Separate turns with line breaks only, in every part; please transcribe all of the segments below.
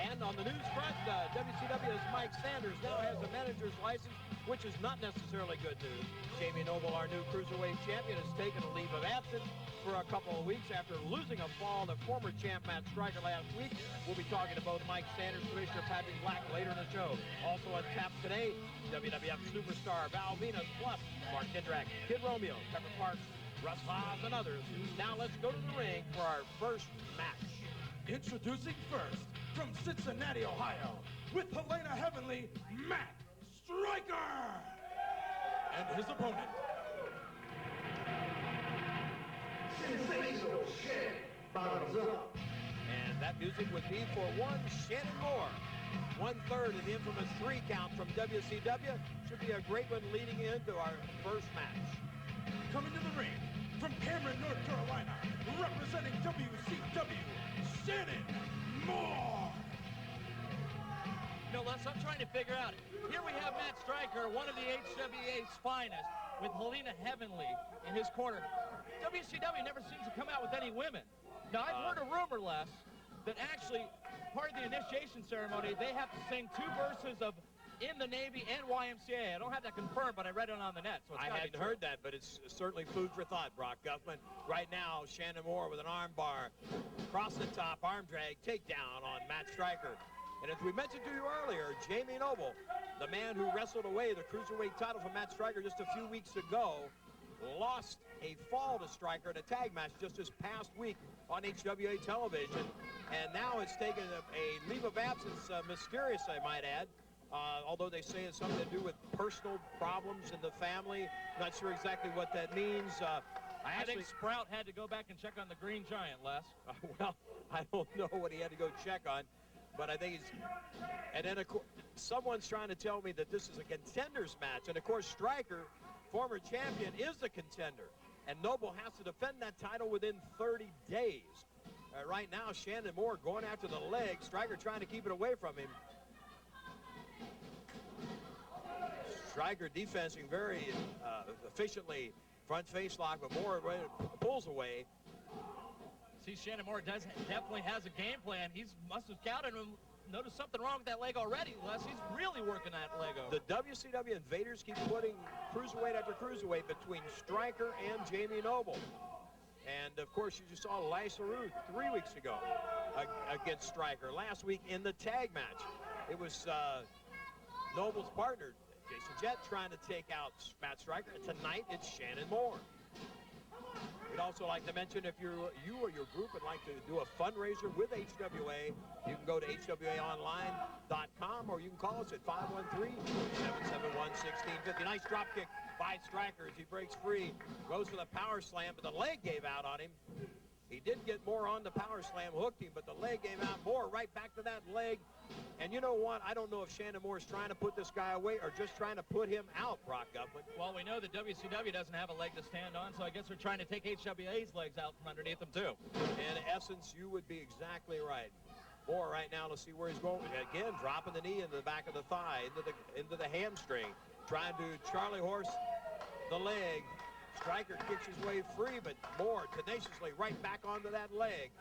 And on the news front, WCW's Mike Sanders now has a manager's license, which is not necessarily good news. Jamie Noble, our new Cruiserweight champion, has taken a leave of absence for a couple of weeks after losing a fall to former champ Matt Striker last week. We'll be talking to both Mike Sanders, Commissioner Patrick Black later in the show. Also on tap today, WWF superstar Val Venis, plus Mark Jindrak, Kid Romeo, Pepper Parks, Russ, Haas, and others. Now let's go to the ring for our first match.
Introducing first, from Cincinnati, Ohio, with Helena Heavenly, Matt Striker! And his opponent.
Sensational shit. Bottoms up.
And that music would be for one Shannon Moore. 1/3 of the infamous 3 count from WCW. Should be a great one leading into our first match.
Coming to the ring, from Cameron, North Carolina, representing WCW, Shannon Moore.
No, Les, I'm trying to figure out. Here we have Matt Striker, one of the HWA's finest, with Helena Heavenly in his corner. WCW never seems to come out with any women. Now, I've heard a rumor, Les, that actually part of the initiation ceremony, they have to sing 2 verses of In the Navy and YMCA. I don't have that confirmed, but I read it on the net. So it's
I hadn't heard that, but it's certainly food for thought, Brock Guttman. Right now, Shannon Moore with an arm bar, across the top, arm drag, takedown on Matt Striker. And as we mentioned to you earlier, Jamie Noble, the man who wrestled away the Cruiserweight title from Matt Striker just a few weeks ago, lost a fall to Striker in a tag match just this past week on HWA television. And now it's taken a leave of absence, mysterious, I might add. Although they say it's something to do with personal problems in the family. Not sure exactly what that means.
I think Sprout had to go back and check on the Green Giant, Les.
Well, I don't know what he had to go check on, but I think he's... And then, of course, someone's trying to tell me that this is a contenders match. And, of course, Striker, former champion, is the contender. And Noble has to defend that title within 30 days. Right now, Shannon Moore going after the leg. Striker trying to keep it away from him. Striker defensing very efficiently, front face lock, but Moore pulls away.
See, Shannon Moore definitely has a game plan. He must have scouted him. Noticed something wrong with that leg already, Les. He's really working that leg over.
The WCW invaders keep putting cruiserweight after cruiserweight between Striker and Jamie Noble. And, of course, you just saw Lisa Ruth 3 weeks ago against Striker. Last week in the tag match, it was Noble's partner, Jason Jett, trying to take out Matt Striker. And tonight, it's Shannon Moore. We'd also like to mention, if you or your group would like to do a fundraiser with HWA, you can go to hwaonline.com, or you can call us at 513-771-1650. Nice drop kick by Striker as he breaks free. Goes for the power slam, but the leg gave out on him. He did get Moore on the power slam, hooked him, but the leg gave out. Moore right back to that leg. And you know what? I don't know if Shannon Moore is trying to put this guy away or just trying to put him out, Brock Guttman.
Well, we know that WCW doesn't have a leg to stand on, so I guess they're trying to take HWA's legs out from underneath them, too.
In essence, you would be exactly right. Moore right now, let's see where he's going. Again, dropping the knee into the back of the thigh, into the hamstring. Trying to Charlie Horse the leg. Striker kicks his way free, but Moore tenaciously right back onto that leg.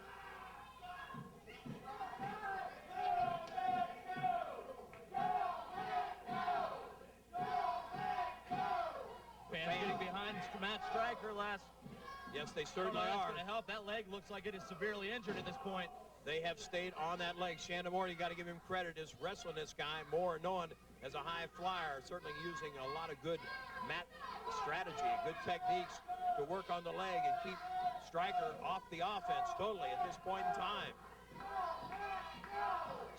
Fans getting behind Matt Striker last.
Yes, they certainly
that's
are.
going to help. That leg looks like it is severely injured at this point.
They have stayed on that leg. Shannon Moore, you got to give him credit, is wrestling this guy. Moore, known as a high flyer, certainly using a lot of good mat strategy, good techniques to work on the leg and keep Striker off the offense totally at this point in time.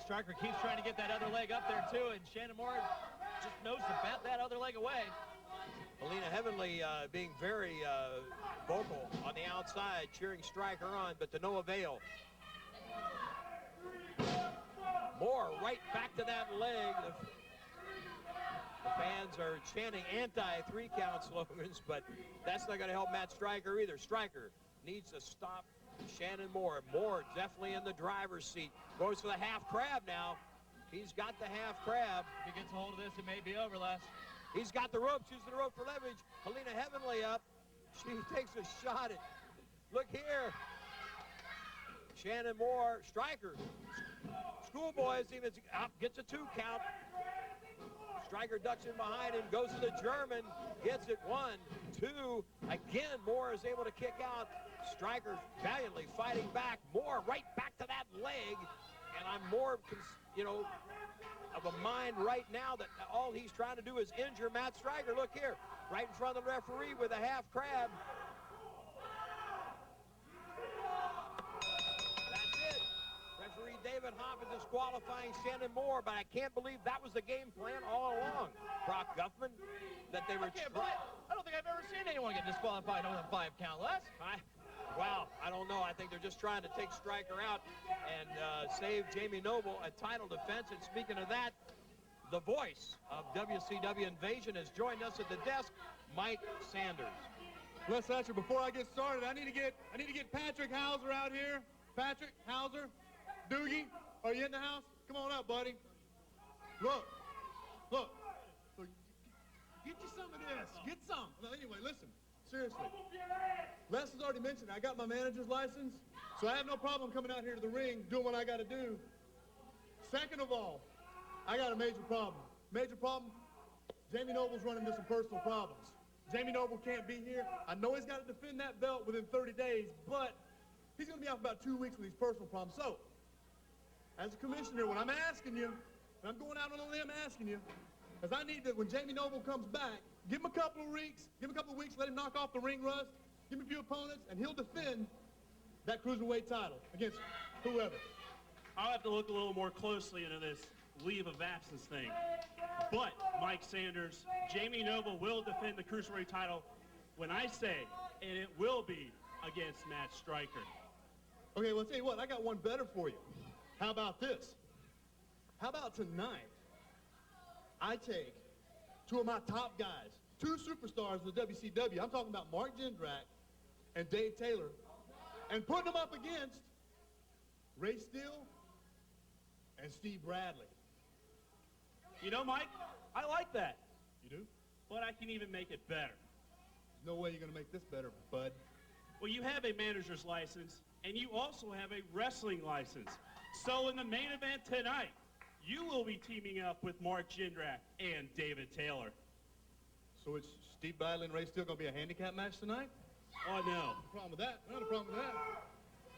Striker keeps trying to get that other leg up there, too, and Shannon Moore just knows to bat that other leg away.
Helena Heavenly being very vocal on the outside, cheering Striker on, but to no avail. Moore right back to that leg. The fans are chanting anti-3-count slogans, but that's not going to help Matt Striker either. Striker needs to stop Shannon Moore. Moore definitely in the driver's seat. Goes for the half crab now. He's got the half crab.
If he gets a hold of this, it may be over, Les.
He's got the ropes, using the rope for leverage. Helena Heavenly up. She takes a shot at, look here. Shannon Moore, Striker Schoolboy even gets a 2 count. Stryker ducks in behind him, goes to the German, gets it 1, 2. Again, Moore is able to kick out. Stryker valiantly fighting back. Moore right back to that leg. And I'm more, of a mind right now that all he's trying to do is injure Matt Stryker. Look here, right in front of the referee with a half crab. That's it. Referee David Hopp is disqualifying Shannon Moore, but I can't believe that was the game plan all along. Brock Guttman, that they were
I don't think I've ever seen anyone get disqualified on a 5 count, Les.
Wow, I don't know. I think they're just trying to take Stryker out and save Jamie Noble a title defense. And speaking of that, the voice of WCW Invasion has joined us at the desk, Mike Sanders.
Les Thatcher, before I get started, I need to get Patrick Hauser out here. Patrick Hauser, Doogie, are you in the house? Come on up, buddy. Look. Get you some of this. Get some. Well, anyway, listen. Seriously. Les has already mentioned I got my manager's license, so I have no problem coming out here to the ring, doing what I got to do. Second of all, I got a major problem. Major problem, Jamie Noble's running into some personal problems. Jamie Noble can't be here. I know he's got to defend that belt within 30 days, but he's going to be out for about 2 weeks with these personal problems. So, as a commissioner, what I'm asking you, and I'm going out on a limb asking you, is I need to, when Jamie Noble comes back, give him a couple of weeks, let him knock off the ring rust, give him a few opponents, and he'll defend that cruiserweight title against whoever.
I'll have to look a little more closely into this leave of absence thing. But, Mike Sanders, Jamie Noble will defend the cruiserweight title when I say, and it will be against Matt Stryker.
Okay, well, I'll tell you what, I got one better for you. How about this? How about tonight, I take 2 of my top guys, 2 superstars of the WCW. I'm talking about Mark Jindrak and Dave Taylor, and putting them up against Ray Steele and Steve Bradley.
You know, Mike, I like that.
You do?
But I can even make it better.
There's no way you're going to make this better, bud.
Well, you have a manager's license, and you also have a wrestling license. So in the main event tonight, you will be teaming up with Mark Jindrak and David Taylor.
So it's Steve Bradley and Ray Steele going to be a handicap match tonight?
Oh, no.
No problem with that. Not a problem with that.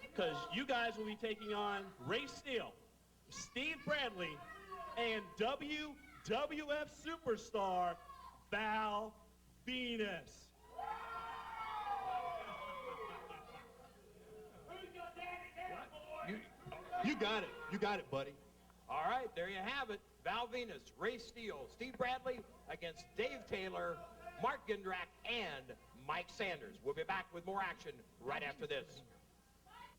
Because you guys will be taking on Ray Steele, Steve Bradley, and WWF superstar Val Venis.
You got it. You got it, buddy.
All right, there you have it. Val Venis, Ray Steele, Steve Bradley against Dave Taylor, Mark Jindrak, and Mike Sanders. We'll be back with more action right after this.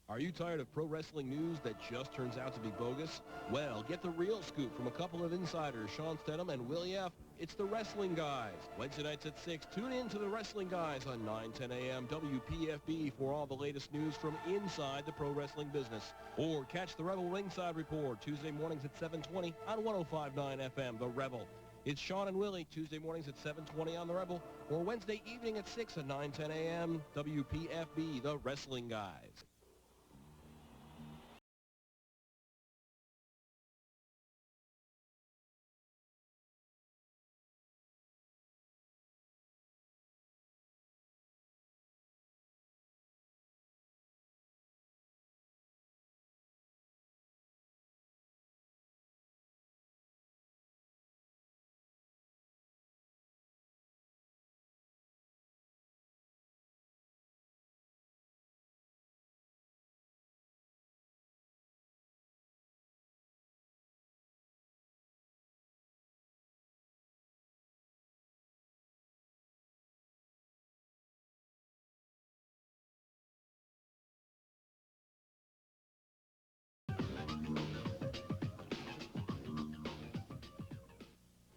Are you tired of pro wrestling news that just turns out to be bogus? Well, get the real scoop from a couple of insiders, Sean Stedham and Willie F. It's the Wrestling Guys. Wednesday nights at 6, tune in to the Wrestling Guys on 9:10 a.m. WPFB for all the latest news from inside the pro wrestling business. Or catch the Rebel Ringside Report Tuesday mornings at 7:20 on 105.9 FM, The Rebel. It's Sean and Willie, Tuesday mornings at 7:20 on The Rebel, or Wednesday evening at 6 at 9:10 a.m. WPFB, The Wrestling Guys.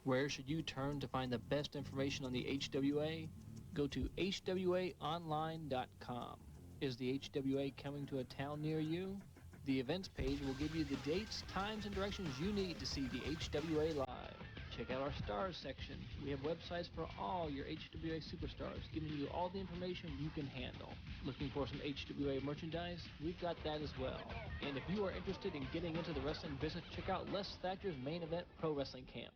Where should you turn to find the best information on the HWA? Go to hwaonline.com. Is the HWA coming to a town near you? The events page will give you the dates, times, and directions you need to see the HWA live. check out our stars section. We have websites for all your HWA superstars, giving you all the information you can handle. Looking for some HWA merchandise? We've got that as well. And if you are interested in getting into the wrestling business, check out Les Thatcher's Main Event Pro Wrestling Camp.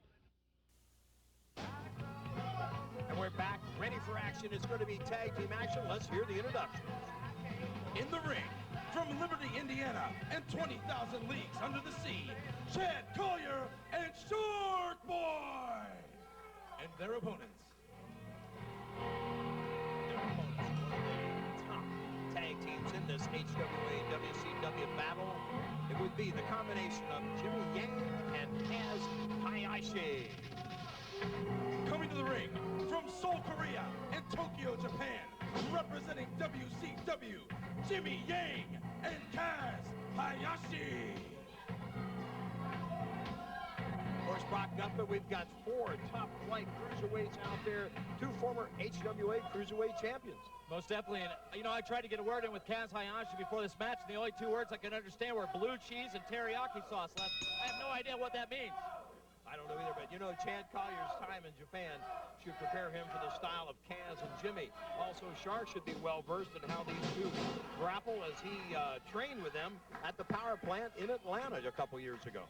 And we're back, ready for action. It's going to be tag team action. Let's hear the introductions.
In the ring, from Liberty, Indiana, and 20,000 leagues under the sea, Chad Collier and Sharkboy. And their opponents.
Top tag teams in this HWA WCW battle. It would be the combination of Jimmy Yang and Kaz Hayashi.
Coming to the ring from Seoul, Korea, and Tokyo, Japan, representing WCW, Jimmy Yang and Kaz Hayashi.
Of course, Brock Guttman, we've got 4 top-flight cruiserweights out there, 2 former HWA cruiserweight champions.
Most definitely, and you know, I tried to get a word in with Kaz Hayashi before this match, and the only 2 words I could understand were blue cheese and teriyaki sauce left. I have no idea what that means.
I don't know either, but you know, Chad Collier's time in Japan should prepare him for the style of Kaz and Jimmy. Also, Shark should be well-versed in how these two grapple as he trained with them at the power plant in Atlanta a couple years ago.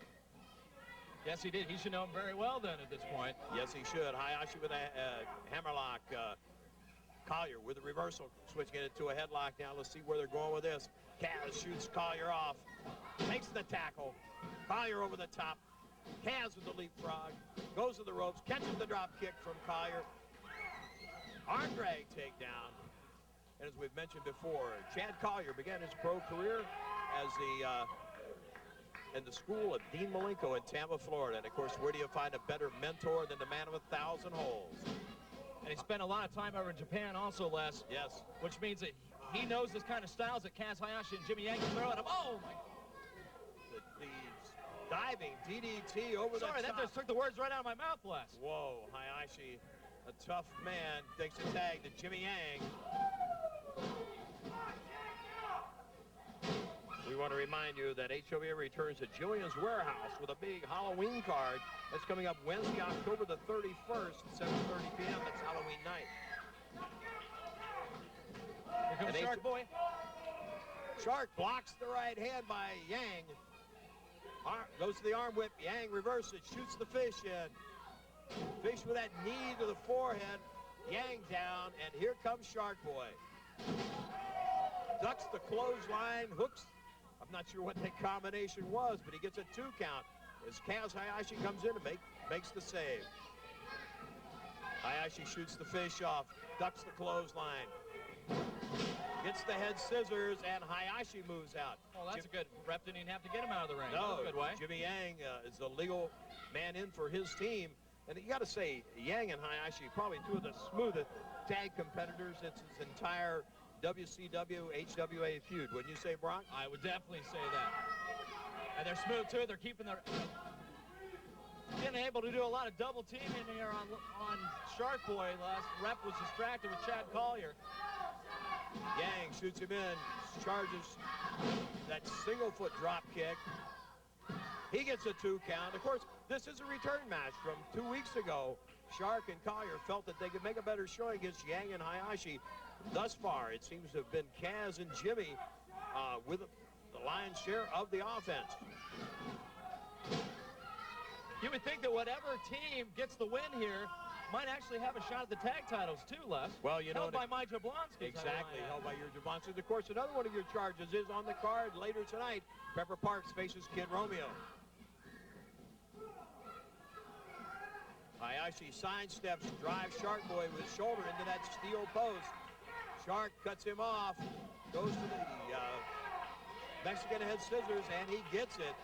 Yes, he did. He should know him very well then at this point.
Yes, he should. Hayashi with a hammerlock. Collier with a reversal, switching it into a headlock now. Let's see where they're going with this. Kaz shoots Collier off, makes the tackle. Collier over the top. Kaz with the leapfrog, goes to the ropes, catches the drop kick from Collier. Arm drag takedown. And as we've mentioned before, Chad Collier began his pro career as in the school of Dean Malenko in Tampa, Florida. And of course, where do you find a better mentor than the man of 1,000 holes?
And he spent a lot of time over in Japan also, Les.
Yes.
Which means that he knows this kind of styles that Kaz Hayashi and Jimmy Yang can throw at him. Oh, my.
The diving DDT over the top.
Sorry, that just took the words right out of my mouth, Les.
Whoa, Hayashi, a tough man, takes a tag to Jimmy Yang. We want to remind you that HWA returns to Julian's Warehouse with a big Halloween card. That's coming up Wednesday, October the 31st at 7:30 p.m. That's Halloween night.
Here comes Sharkboy.
Shark blocks the right hand by Yang. Goes to the arm whip. Yang reverses, shoots the fish in. Fish with that knee to the forehead. Yang down, and here comes Sharkboy. Ducks the clothesline, hooks. I'm not sure what that combination was, but he gets a 2 count as Kaz Hayashi comes in and makes the save. Hayashi shoots the fish off, ducks the clothesline. Gets the head scissors, and Hayashi moves out.
Well, that's a good rep. Didn't even have to get him out of the ring.
No,
That's a good way.
Jimmy Yang is the legal man in for his team. And you got to say, Yang and Hayashi, probably 2 of the smoothest tag competitors in his entire WCW, HWA feud. Wouldn't you say, Brock?
I would definitely say that. And they're smooth, too. They're keeping their... Being able to do a lot of double teaming here on Sharkboy. Last rep was distracted with Chad Collier.
Yang shoots him in, charges that single foot drop kick. He gets a 2 count. Of course, this is a return match from 2 weeks ago. Shark and Collier felt that they could make a better showing against Yang and Hayashi. Thus far, it seems to have been Kaz and Jimmy with the lion's share of the offense.
You would think that whatever team gets the win here might actually have a shot at the tag titles too, Les.
Well, you know,
held by my Jablonskis.
Exactly, held by your Jablonskis. Of course, another one of your charges is on the card later tonight. Pepper Parks faces Kid Romeo. Hayashi sidesteps, drives Sharkboy with his shoulder into that steel post. Shark cuts him off, goes to the Mexican head scissors, and he gets it.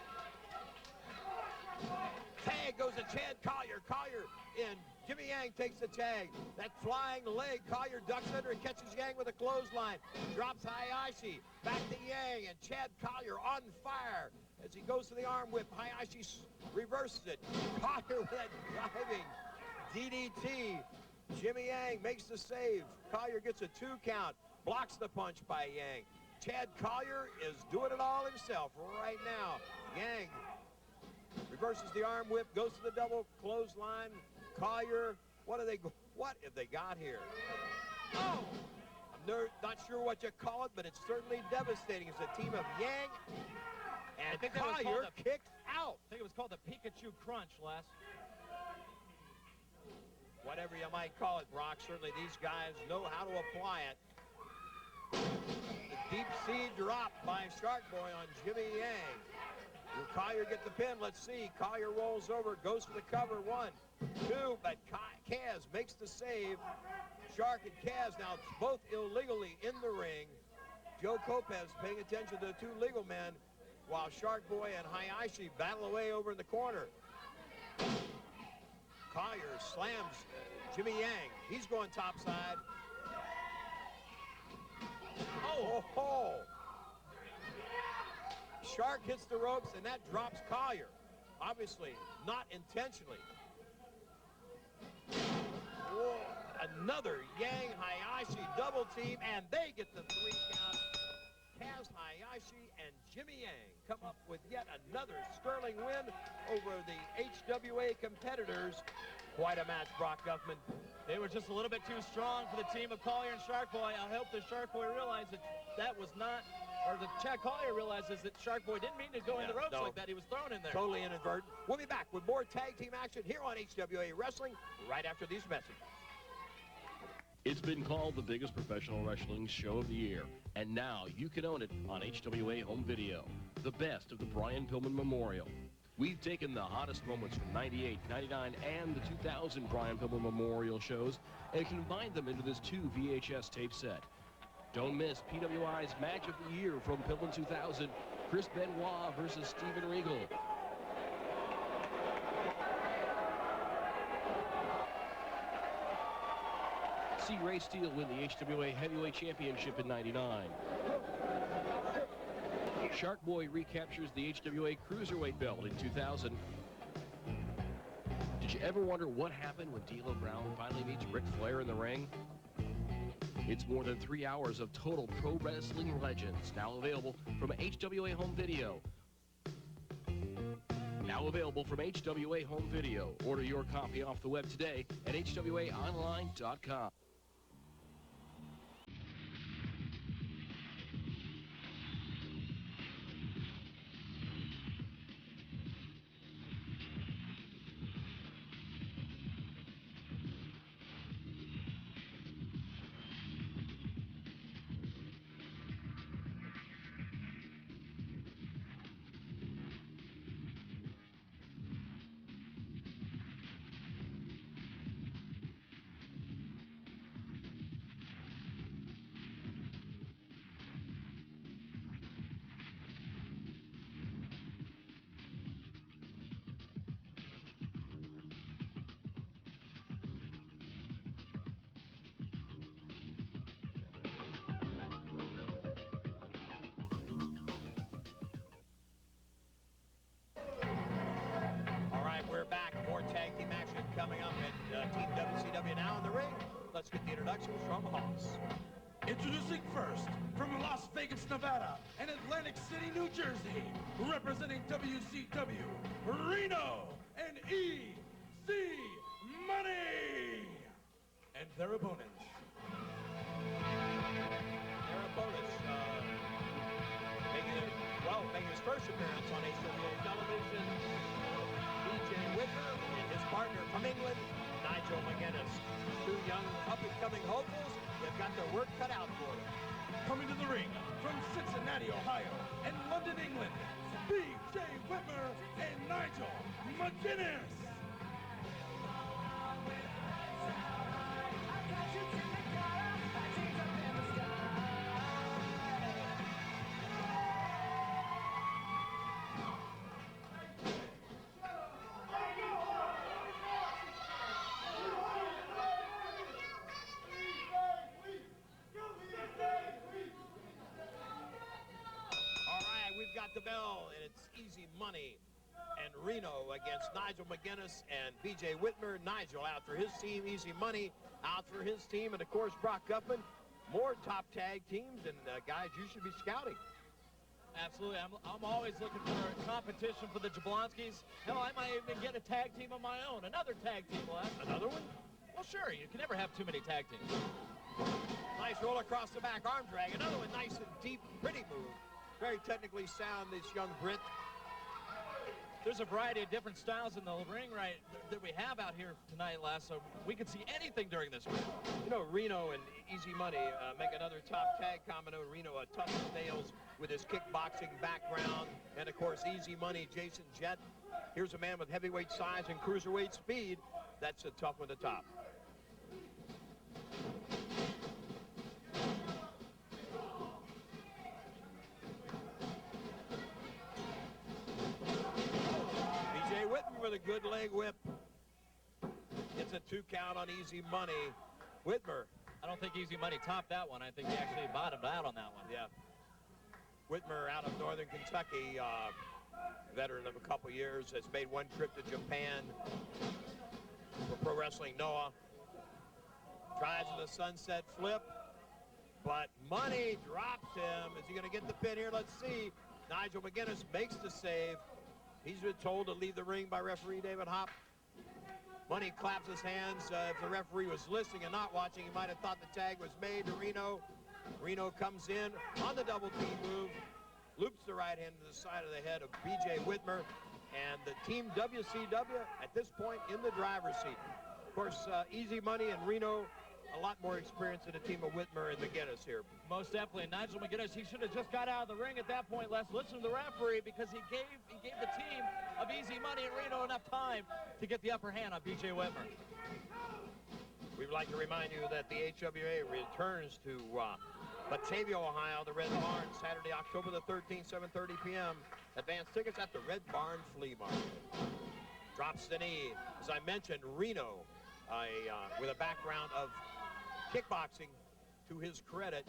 Tag goes to Chad Collier. Collier in. Jimmy Yang takes the tag. That flying leg, Collier ducks under and catches Yang with a clothesline. Drops Hayashi. Back to Yang, and Chad Collier on fire as he goes to the arm whip. Hayashi reverses it. Collier with that driving DDT. Jimmy Yang makes the save. Collier gets a 2 count. Blocks the punch by Yang. Chad Collier is doing it all himself right now. Yang reverses the arm whip, goes to the double clothesline. Collier, what have they got here? Oh! I'm not sure what you call it, but it's certainly devastating. It's a team of Yang and Collier kicks out.
I think it was called the Pikachu Crunch, Les.
Whatever you might call it, Brock, certainly these guys know how to apply it. The deep sea drop by Sharkboy on Jimmy Yang. Will Collier get the pin? Let's see. Collier rolls over, goes for the cover. 1, 2, but Kaz makes the save. Shark and Kaz now both illegally in the ring. Joe Lopez paying attention to the two legal men while Sharkboy and Hayashi battle away over in the corner. Collier slams Jimmy Yang. He's going topside. Oh! Shark hits the ropes, and that drops Collier. Obviously, not intentionally. Whoa. Another Yang Hayashi double team, and they get the 3 count. Kaz, Hayashi, and Jimmy Yang come up with yet another sterling win over the HWA competitors. Quite a match, Brock Guttman.
They were just a little bit too strong for the team of Collier and Sharkboy. I hope the Sharkboy realized that was not, or the Chad Collier realizes that Sharkboy didn't mean to go in the ropes like that. He was thrown in there.
Totally inadvertent. We'll be back with more tag team action here on HWA Wrestling right after these messages.
It's been called the biggest professional wrestling show of the year, and now you can own it on HWA Home Video, the best of the Brian Pillman Memorial. We've taken the hottest moments from 98, 99, and the 2000 Brian Pillman Memorial shows and combined them into this 2 VHS tape set. Don't miss PWI's Match of the Year from Pillman 2000, Chris Benoit versus Steven Regal. See Ray Steele win the HWA Heavyweight Championship in 99. Sharkboy recaptures the HWA Cruiserweight belt in 2000. Did you ever wonder what happened when D'Lo Brown finally meets Ric Flair in the ring? It's more than 3 hours of total pro wrestling legends, now available from HWA Home Video. Now available from HWA Home Video. Order your copy off the web today at hwaonline.com.
Tag team action coming up at Team WCW now in the ring. Let's get the introductions from Haas.
Introducing first, from Las Vegas, Nevada, and Atlantic City, New Jersey, representing WCW, Reno and E.C. Money, and their opponents.
Making his first appearance on HWA television, BJ Whitmer and his partner from England, Nigel McGuinness. 2 young up-and-coming hopefuls. They've got their work cut out for them.
Coming to the ring from Cincinnati, Ohio, and London, England, BJ Whitmer and Nigel McGuinness.
The bell, and it's easy money. And Reno against Nigel McGuinness and BJ Whitmer. Nigel out for his team, easy money out for his team, and of course Brock Guttman. More top tag teams and guys you should be scouting.
Absolutely. I'm always looking for competition for the Jablonskis. Hell, I might even get a tag team of my own. Another tag team. Well, another one? Well, sure. You can never have too many tag teams.
Nice roll across the back, arm drag. Another one, nice and deep, pretty move. Very technically sound, this young Brit.
There's a variety of different styles in the ring that we have out here tonight, Les, so we can see anything during this match.
You know, Reno and Easy Money make another top tag combo. Reno, a tough as nails with his kickboxing background. And, of course, Easy Money, Jason Jett. Here's a man with heavyweight size and cruiserweight speed. That's a tough one to top. Whitmer with a good leg whip. Gets a 2 count on Easy Money. Whitmer.
I don't think Easy Money topped that one. I think he actually bottomed out on that one.
Yeah. Whitmer out of Northern Kentucky, veteran of a couple years, has made one trip to Japan for Pro Wrestling Noah. Tries the sunset flip, but Money drops him. Is he going to get the pin here? Let's see. Nigel McGuinness makes the save. He's been told to leave the ring by referee David Hopp. Money claps his hands. If the referee was listening and not watching, he might have thought the tag was made to Reno. Reno comes in on the double team move, loops the right hand to the side of the head of B.J. Whitmer, and the team WCW at this point in the driver's seat. Of course, Easy Money and Reno, a lot more experience in the team of Whitmer and McGuinness here.
Most definitely. Nigel McGuinness, he should have just got out of the ring at that point. Let's listen to the referee, because he gave the team of Easy Money and Reno enough time to get the upper hand on B.J. Whitmer.
We'd like to remind you that the HWA returns to Batavia, Ohio, the Red Barn, Saturday, October the 13th, 7:30 p.m. Advanced tickets at the Red Barn Flea Market. Drops the knee. As I mentioned, Reno, with a background of kickboxing, to his credit,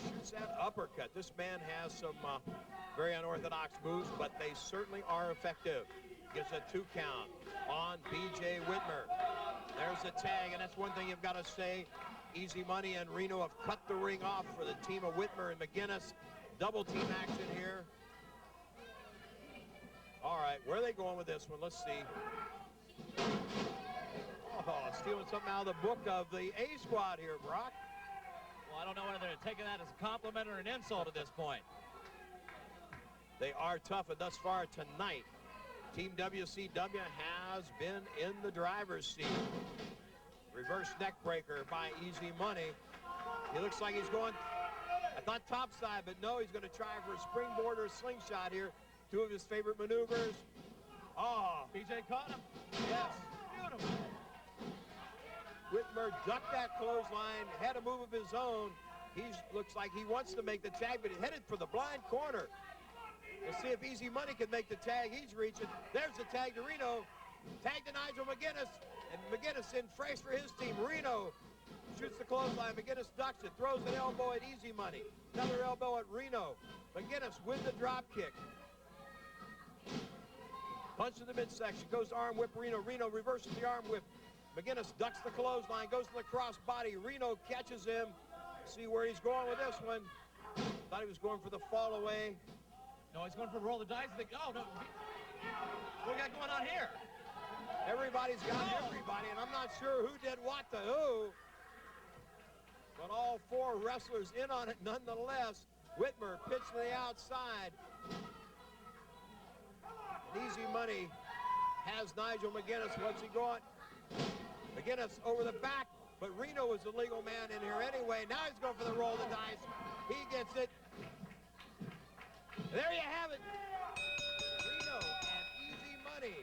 shoots that uppercut. This man has some very unorthodox moves, but they certainly are effective. Gets a 2 count on B.J. Whitmer. There's the tag, and that's one thing you've got to say. Easy Money and Reno have cut the ring off for the team of Whitmer and McGuinness. Double team action here. All right, where are they going with this one? Let's see. Oh, stealing something out of the book of the A squad here, Brock.
Well, I don't know whether they're taking that as a compliment or an insult at this point.
They are tough, and thus far tonight, Team WCW has been in the driver's seat. Reverse neck breaker by Easy Money. He looks like he's going, I thought topside, but no, he's going to try for a springboard or a slingshot here. 2 of his favorite maneuvers. Oh,
BJ caught him.
Yes.
Beautiful.
Whitmer ducked that clothesline, had a move of his own. He looks like he wants to make the tag, but he's headed for the blind corner. We'll see if Easy Money can make the tag. He's reaching. There's the tag to Reno. Tag to Nigel McGuinness. And McGuinness in fresh for his team. Reno shoots the clothesline. McGuinness ducks it. Throws an elbow at Easy Money. Another elbow at Reno. McGuinness with the drop kick. Punch to the midsection. Goes to arm whip Reno. Reno reverses the arm whip. McGuinness ducks the clothesline. Goes to the cross body. Reno catches him. See where he's going with this one. Thought he was going for the fall away.
No, he's going for the roll of the dice. Oh, no. What we got going on here?
Everybody's got everybody, and I'm not sure who did what to who. But all 4 wrestlers in on it nonetheless. Whitmer pitched to the outside. Easy Money has Nigel McGuinness. What's he going? McGuinness over the back, but Reno was the legal man in here anyway. Now he's going for the roll of the dice. He gets it. There you have it. Reno and Easy Money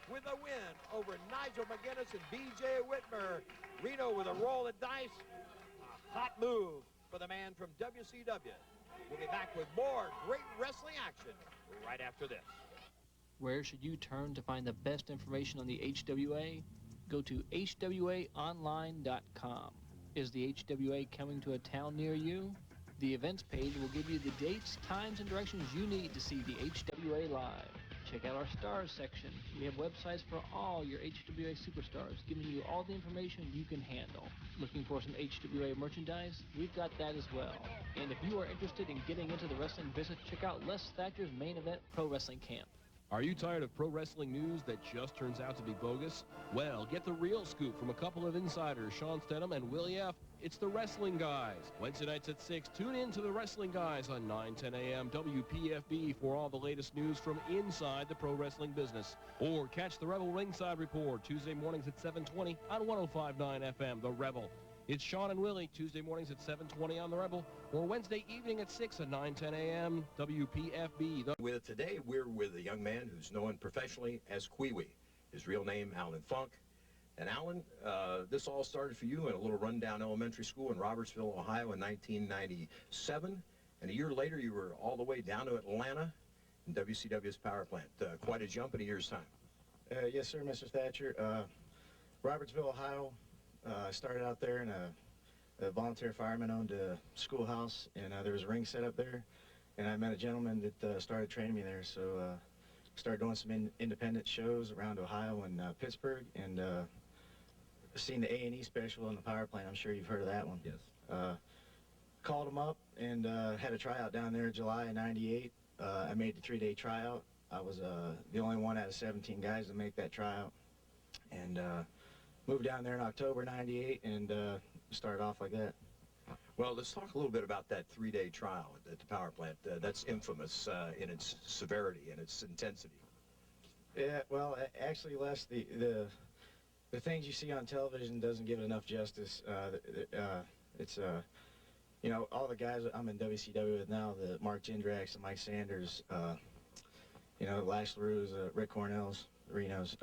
with a win over Nigel McGuinness and B.J. Whitmer. Reno with a roll of dice. A hot move for the man from WCW. We'll be back with more great wrestling action right after this.
Where should you turn to find the best information on the HWA? Go to HWAonline.com. Is the HWA coming to a town near you? The events page will give you the dates, times, and directions you need to see the HWA live. Check out our stars section. We have websites for all your HWA superstars, giving you all the information you can handle. Looking for some HWA merchandise? We've got that as well. And if you are interested in getting into the wrestling business, check out Les Thatcher's Main Event Pro Wrestling Camp.
Are you tired of pro wrestling news that just turns out to be bogus? Well, get the real scoop from a couple of insiders, Sean Stedham and Willie F. It's the Wrestling Guys. Wednesday nights at 6, tune in to the Wrestling Guys on 9:10 a.m. WPFB for all the latest news from inside the pro wrestling business. Or catch the Rebel Ringside Report Tuesday mornings at 7:20 on 105.9 FM, The Rebel. It's Sean and Willie, Tuesday mornings at 7:20 on The Rebel, or Wednesday evening at 6 at 9:10 a.m. WPFB.
Today, we're with a young man who's known professionally as Qui-Wi. His real name, Allan Funk. And Allan, this all started for you in a little rundown elementary school in Robertsville, Ohio in 1997. And a year later, you were all the way down to Atlanta in WCW's power plant. Quite a jump in a year's time.
Yes, sir, Mr. Thatcher. Robertsville, Ohio. I started out there in a volunteer fireman-owned schoolhouse, and there was a ring set up there. And I met a gentleman that started training me there. So started doing some independent shows around Ohio and Pittsburgh, and seen the A&E special in the power plant. I'm sure you've heard of that one.
Yes.
Called him up and had a tryout down there in July of '98. I made the 3-day tryout. I was the only one out of 17 guys to make that tryout. And moved down there in October '98 and started off like that.
Well, let's talk a little bit about that 3-day trial at the power plant. That's infamous in its severity and its intensity.
Yeah, well, actually, Les, the things you see on television doesn't give it enough justice. It's you know, all the guys I'm in WCW with now, the Mark Jindraks, the Mike Sanders, you know, Lash LaRue's, Rick Cornell's, Reno's.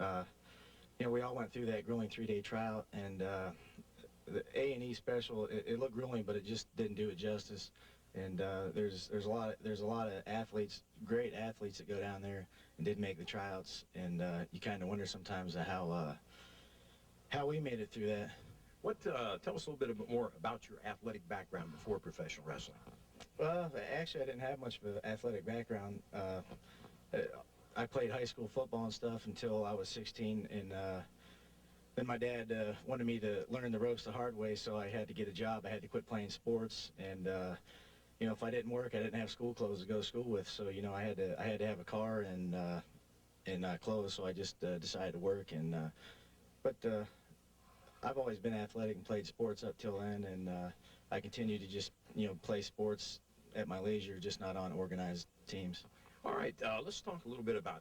You know, we all went through that grueling 3-day trial, and the A&E special, it looked grueling, but it just didn't do it justice. And there's a lot of athletes, great athletes that go down there and didn't make the tryouts, and you kind of wonder sometimes how we made it through that.
What tell us a little bit more about your athletic background before professional wrestling.
Well, actually, I didn't have much of an athletic background. I played high school football and stuff until I was 16, and then my dad wanted me to learn the ropes the hard way, so I had to get a job. I had to quit playing sports, and you know, if I didn't work, I didn't have school clothes to go to school with. So you know, I had to have a car and clothes. So I just decided to work, and but I've always been athletic and played sports up till then, and I continue to just, you know, play sports at my leisure, just not on organized teams.
All right, let's talk a little bit about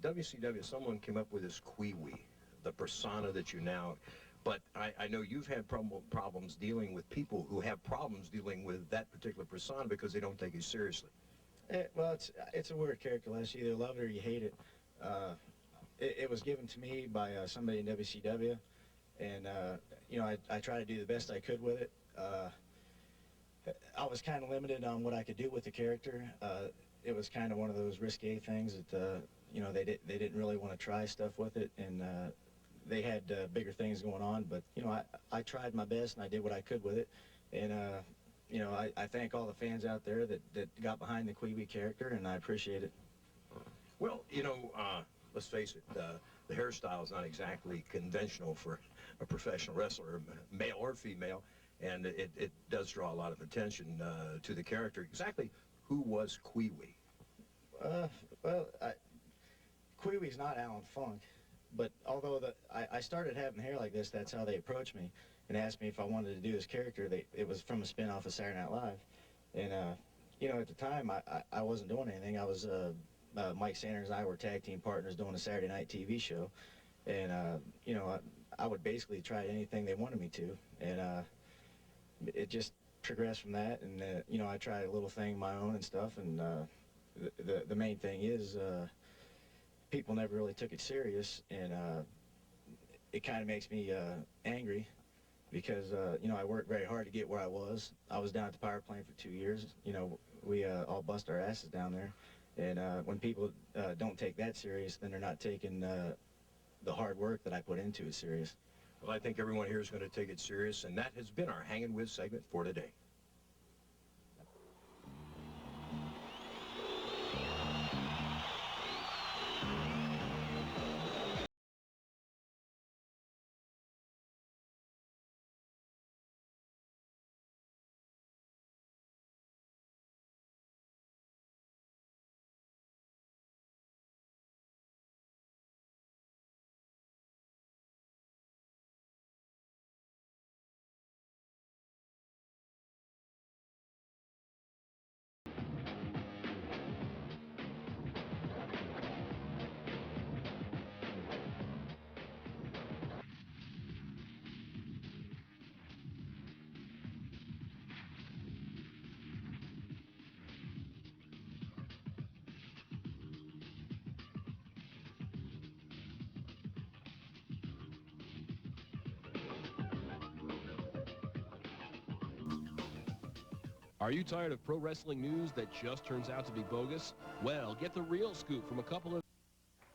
WCW. Someone came up with this Qui-Wi, the persona that you now, but I know you've had problems dealing with people who have problems dealing with that particular persona because they don't take it seriously.
Well, it's a weird character, Les. You either love it or you hate it. It was given to me by somebody in WCW, and you know, I tried to do the best I could with it. I was kind of limited on what I could do with the character. It was kind of one of those risque things that you know, they didn't really want to try stuff with it, and they had bigger things going on. But you know, I tried my best and I did what I could with it, and you know, I thank all the fans out there that got behind the Qui-Wi character, and I appreciate it.
Well, you know, let's face it, the hairstyle is not exactly conventional for a professional wrestler, male or female, and it does draw a lot of attention to the character. Exactly who was Qui-Wi?
Well, Qui-Wi's not Allan Funk, but although I started having hair like this, that's how they approached me and asked me if I wanted to do this character. It was from a spin-off of Saturday Night Live, and you know, at the time I wasn't doing anything. I was Mike Sanders and I were tag team partners doing a Saturday night TV show, and you know, I would basically try anything they wanted me to, and it just progressed from that. And you know, I tried a little thing of my own and stuff, and the main thing is people never really took it serious, and it kind of makes me angry because you know, I worked very hard to get where I was. I was down at the power plant for 2 years. You know, we all bust our asses down there, and when people don't take that serious, then they're not taking the hard work that I put into it serious.
Well, I think everyone here is going to take it serious, and that has been our Hangin' With segment for today.
Are you tired of pro wrestling news that just turns out to be bogus? Well, get the real scoop from a couple of...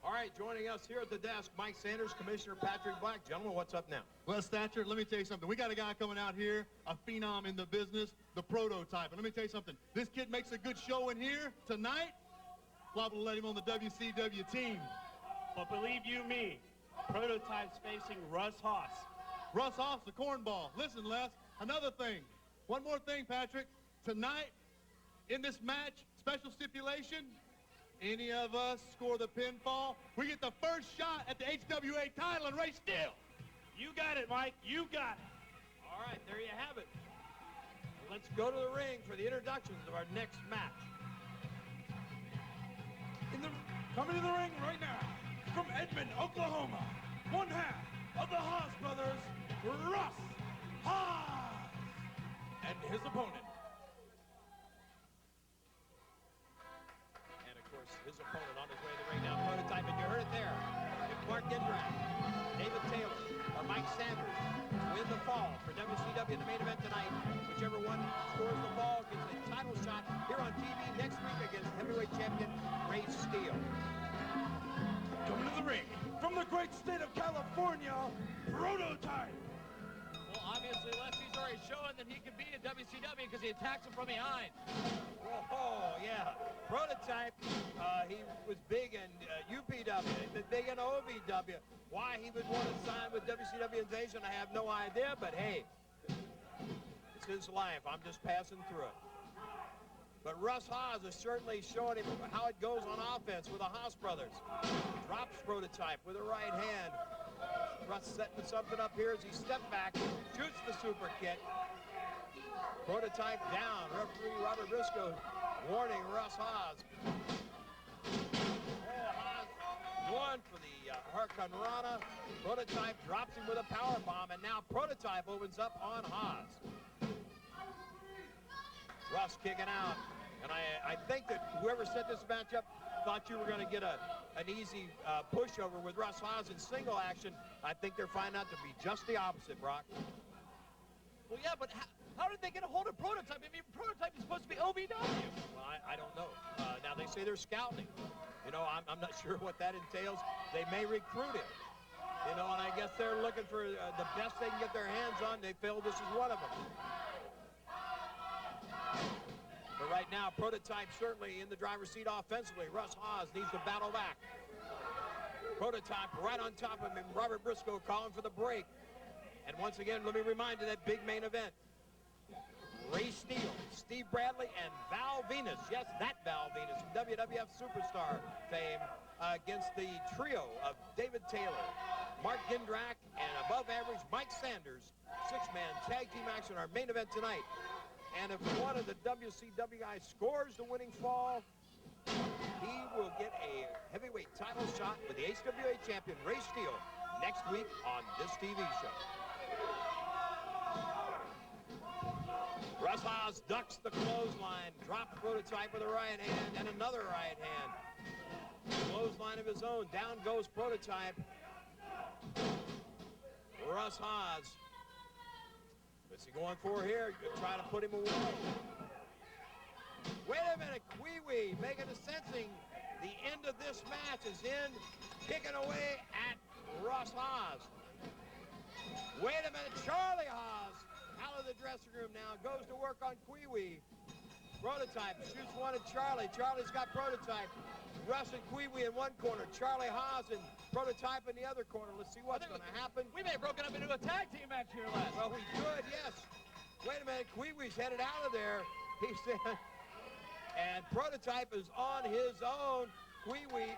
All right, joining us here at the desk, Mike Sanders, Commissioner Patrick Black. Gentlemen, what's up now?
Well, Thatcher, let me tell you something. We got a guy coming out here, a phenom in the business, the prototype. And let me tell you something. This kid makes a good show in here tonight. Liable to let him on the WCW team.
But believe you me, Prototype's facing Russ Haas.
Russ Haas, the cornball. Listen, Les, another thing. One more thing, Patrick. Tonight, in this match, special stipulation, any of us score the pinfall, we get the first shot at the HWA title and race still.
You got it, Mike. You got it.
All right, there you have it. Let's go to the ring for the introductions of our next match.
Coming to the ring right now, from Edmond, Oklahoma, one half of the Haas brothers, Russ Haas, and his opponent.
And of course, his opponent on his way to the ring now, Prototype, and you heard it there. If Mark Jindrak, David Taylor, or Mike Sanders win the fall for WCW in the main event tonight, whichever one scores the ball gets a title shot here on TV next week against heavyweight champion Ray Steele.
Coming to the ring, from the great state of California, Prototype.
Well, obviously, Leslie's already showing that he can be in WCW because he attacks him from behind.
Oh, yeah. Prototype, he was big in UPW, big in OVW. Why he would want to sign with WCW Invasion, I have no idea, but hey, it's his life. I'm just passing through it. But Russ Haas is certainly showing him how it goes on offense with the Haas brothers. Drops Prototype with a right hand. Russ setting something up here as he steps back, shoots the super kick. Prototype down. Referee Robert Briscoe warning Russ Haas. Haas won for the Hurricane Rana. Prototype drops him with a power bomb, and now Prototype opens up on Haas. Russ kicking out. And I think that whoever set this match up thought you were going to get an easy pushover with Russ Haas in single action. I think they're finding out to be just the opposite, Brock.
Well, yeah, but how did they get a hold of Prototype? I mean, Prototype is supposed to be OVW.
Well, I don't know. Now, they say they're scouting. You know, I'm not sure what that entails. They may recruit him. You know, and I guess they're looking for the best they can get their hands on. They feel this is one of them. But right now, Prototype certainly in the driver's seat offensively. Russ Haas needs to battle back. Prototype right on top of him. Robert Briscoe calling for the break. And once again, let me remind you that big main event. Ray Steele, Steve Bradley, and Val Venis. Yes, that Val Venis from WWF Superstar fame against the trio of David Taylor, Mark Jindrak, and above average Mike Sanders. Six-man tag team action, our main event tonight. And if one of the WCW guys scores the winning fall, he will get a heavyweight title shot with the HWA champion Ray Steele next week on this TV show. Russ Haas ducks the clothesline, drops Prototype with a right hand and another right hand. Clothesline of his own, down goes Prototype. Russ Haas. What's he going for here? Try to put him away. Wait a minute, Qui-Wi making a sensing. The end of this match is in, kicking away at Russ Haas. Wait a minute, Charlie Haas out of the dressing room now, goes to work on Qui-Wi. Prototype shoots one at Charlie. Charlie's got Prototype. Russ and Qui-Wi in one corner. Charlie Haas and Prototype in the other corner. Let's see what's going to happen.
We may have broken up into a tag team match here, Les.
Well, we could, yes. Wait a minute. Qui-Wi's headed out of there. He said, and Prototype is on his own. Qui-Wi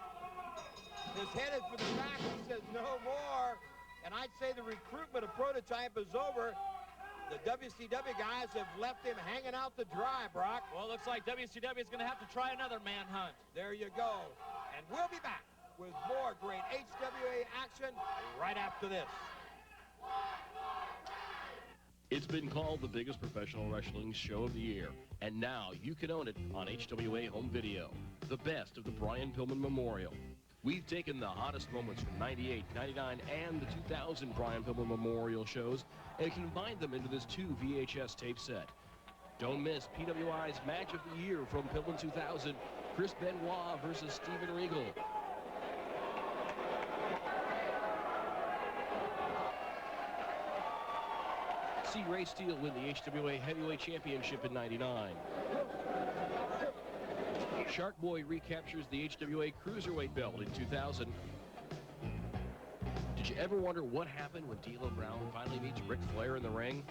is headed for the back. He says, no more. And I'd say the recruitment of Prototype is over. The WCW guys have left him hanging out to dry, Brock.
Well, looks like WCW is going to have to try another manhunt.
There you go. And we'll be back with more great HWA action right after this.
It's been called the biggest professional wrestling show of the year, and now you can own it on HWA Home Video. The best of the Brian Pillman Memorial. We've taken the hottest moments from 98, 99, and the 2000 Brian Pillman Memorial shows and combined them into this 2 VHS tape set. Don't miss PWI's Match of the Year from Pilgrim 2000, Chris Benoit versus Steven Regal. See Ray Steele win the HWA Heavyweight Championship in '99. Sharkboy recaptures the HWA Cruiserweight belt in 2000. Did you ever wonder what happened when D'Lo Brown finally meets Ric Flair in the ring?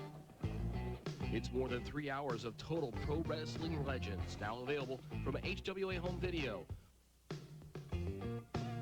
It's more than 3 hours of total pro wrestling legends, now available from HWA Home Video.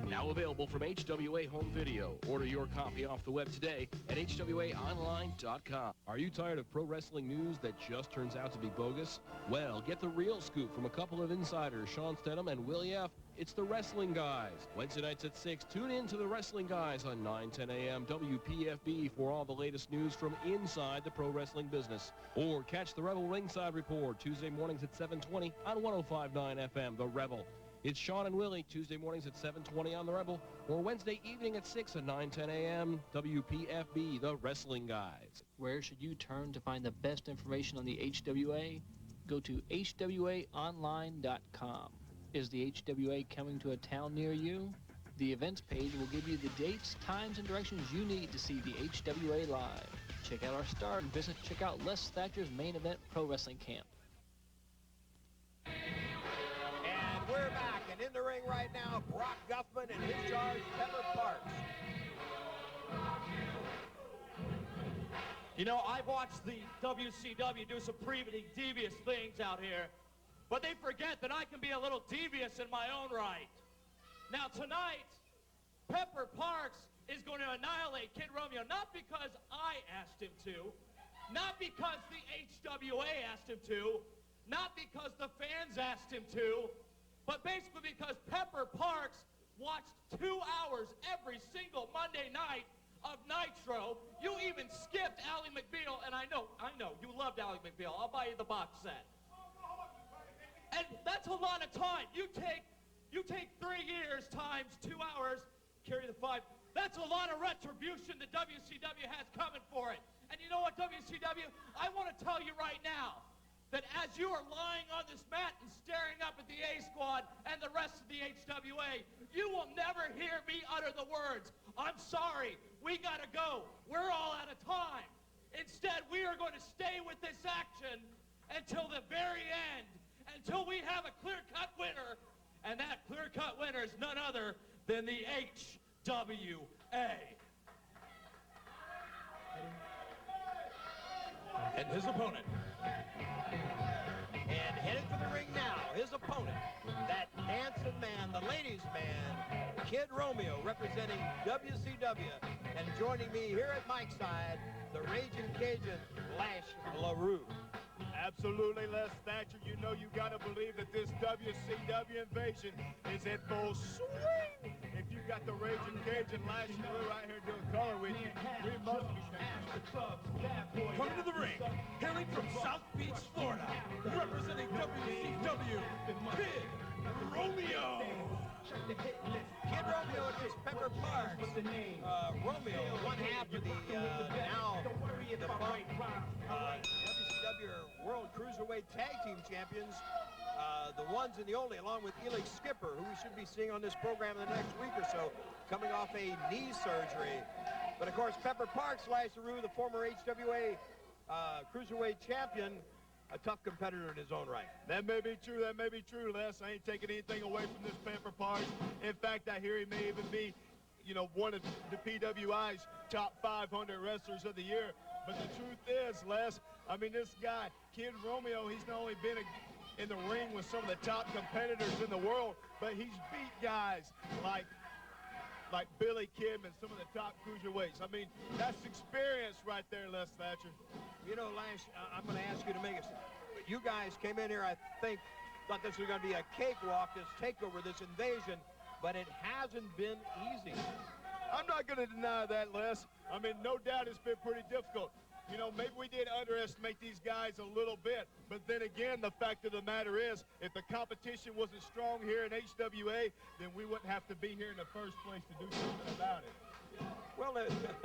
Now available from HWA Home Video. Order your copy off the web today at HWAonline.com. Are you tired of pro wrestling news that just turns out to be bogus? Well, get the real scoop from a couple of insiders, Sean Stedham and Willie F. It's the Wrestling Guys. Wednesday nights at 6, tune in to the Wrestling Guys on 9:10 a.m. WPFB for all the latest news from inside the pro wrestling business. Or catch the Rebel Ringside Report Tuesday mornings at 7:20 on 105.9 FM, The Rebel. It's Sean and Willie, Tuesday mornings at 7:20 on The Rebel, or Wednesday evening at 6 at 9:10 a.m. WPFB, The Wrestling Guys.
Where should you turn to find the best information on the HWA? Go to HWAonline.com. Is the HWA coming to a town near you? The events page will give you the dates, times, and directions you need to see the HWA live. Check out our star and check out Les Thatcher's main event pro wrestling camp.
And we're back, and in the ring right now, Brock Guttman and his charge, Pepper Parks.
You know, I've watched the WCW do some pretty devious things out here, but they forget that I can be a little devious in my own right. Now tonight, Pepper Parks is going to annihilate Kid Romeo, not because I asked him to, not because the HWA asked him to, not because the fans asked him to, but basically because Pepper Parks watched 2 hours every single Monday night of Nitro. You even skipped Ally McBeal, and I know, you loved Ally McBeal. I'll buy you the box set. And that's a lot of time. You take 3 years times 2 hours, carry the 5. That's a lot of retribution the WCW has coming for it. And you know what, WCW? I want to tell you right now that as you are lying on this mat and staring up at the A Squad and the rest of the HWA, you will never hear me utter the words, "I'm sorry, we gotta go, we're all out of time." Instead, we are going to stay with this action until the very end, until we have a clear-cut winner, and that clear-cut winner is none other than the HWA.
And his opponent.
And headed for the ring now, his opponent, that dancing man, the ladies' man, Kid Romeo, representing WCW. And joining me here at Mike's side, the Raging Cajun, Lash LaRue.
Absolutely, Les Thatcher. You know you got to believe that this WCW invasion is in full swing. If you got the Raging Cajun Lash LaRue right here doing color with you, we must be
Coming to the ring, hailing from South Beach, Florida, representing WCW, Kid Romeo.
Kid Romeo and his Pepper Parks. Romeo, one half of the now defunct WCW World Cruiserweight Tag Team Champions. The ones and the only, along with Elix Skipper, who we should be seeing on this program in the next week or so, coming off a knee surgery. But of course, Pepper Parks, Lash LaRue, the former HWA Cruiserweight Champion, a tough competitor in his own right.
That may be true, Les. I ain't taking anything away from this Pepper Parks. In fact, I hear he may even be, you know, one of the PWI's top 500 wrestlers of the year. But the truth is, Les, I mean, this guy, Kid Romeo, he's not only been in the ring with some of the top competitors in the world, but he's beat guys like Billy Kidman, some of the top cruiserweights. I mean, that's experience right there, Les Thatcher.
You know, Lash, I'm going to ask you to make it. You guys came in here, I think, thought this was going to be a cakewalk, this takeover, this invasion, but it hasn't been easy.
I'm not going to deny that, Les. I mean, no doubt it's been pretty difficult. You know, maybe we did underestimate these guys a little bit, but then again, the fact of the matter is, if the competition wasn't strong here in HWA, then we wouldn't have to be here in the first place to do something about it.
Well,